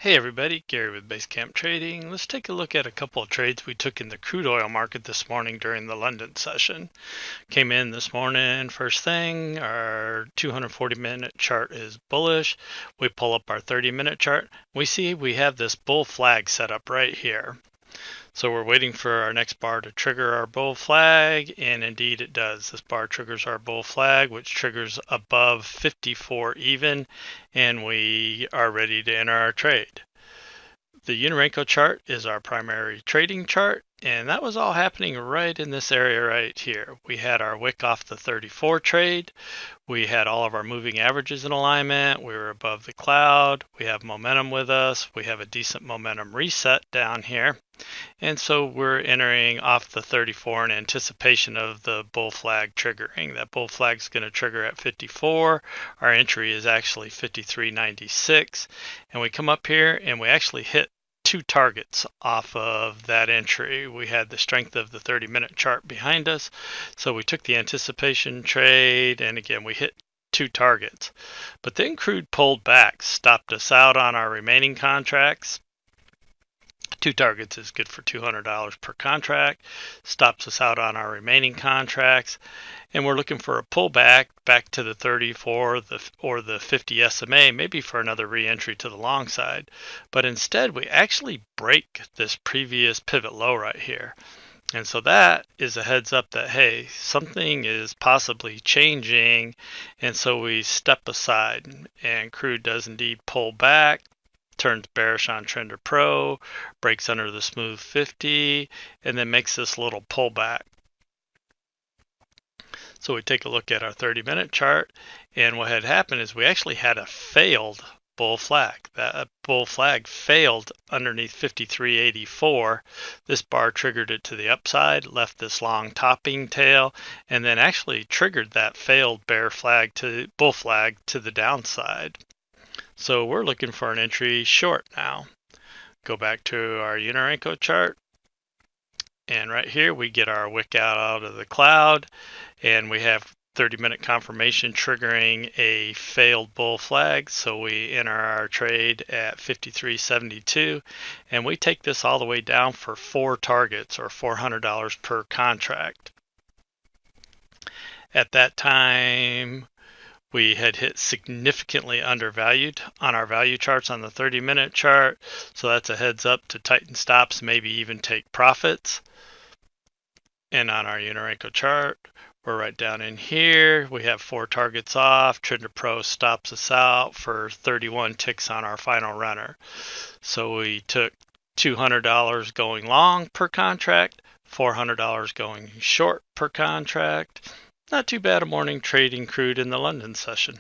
Hey everybody, Gary with Basecamp Trading. Let's take a look at a couple of trades we took in the crude oil market this morning during the London session. Came in this morning, first thing, our 240-minute chart is bullish. We pull up our 30-minute chart. We see we have this bull flag set up right here. So we're waiting for our next bar to trigger our bull flag, and indeed it does. This bar triggers our bull flag, which triggers above 54 even, and we are ready to enter our trade. The Unirenko chart is our primary trading chart, and that was all happening right in this area right here. We had our wick off the 34 trade. We had all of our moving averages in alignment. We were above the cloud. We have momentum with us. We have a decent momentum reset down here. And so we're entering off the 34 in anticipation of the bull flag triggering. That bull flag is going to trigger at 54. Our entry is actually 53.96. And we come up here and we actually hit two targets off of that entry. We had the strength of the 30-minute chart behind us. So we took the anticipation trade, and again, we hit two targets. But then crude pulled back, stopped us out on our remaining contracts. Two targets is good for $200 per contract, stops us out on our remaining contracts, and we're looking for a pullback back to the 34 or the 50 SMA, maybe for another re-entry to the long side. But instead, we actually break this previous pivot low right here. And so that is a heads up that, hey, something is possibly changing. And so we step aside, and crude does indeed pull back, turns bearish on Trender Pro, breaks under the smooth 50, and then makes this little pullback. So we take a look at our 30-minute chart, and what had happened is we actually had a failed bull flag. That bull flag failed underneath 53.84. This bar triggered it to the upside, left this long topping tail, and then actually triggered that failed bull flag to the downside. So we're looking for an entry short now. Go back to our Unirenko chart, and right here we get our wick out of the cloud, and we have 30-minute confirmation triggering a failed bull flag. So we enter our trade at 53.72, and we take this all the way down for four targets, or $400 per contract. At that time, we had hit significantly undervalued on our value charts on the 30-minute chart. So that's a heads up to tighten stops, maybe even take profits. And on our Unirenko chart, we're right down in here. We have four targets off. Trender Pro stops us out for 31 ticks on our final runner. So we took $200 going long per contract, $400 going short per contract. Not too bad a morning trading crude in the London session.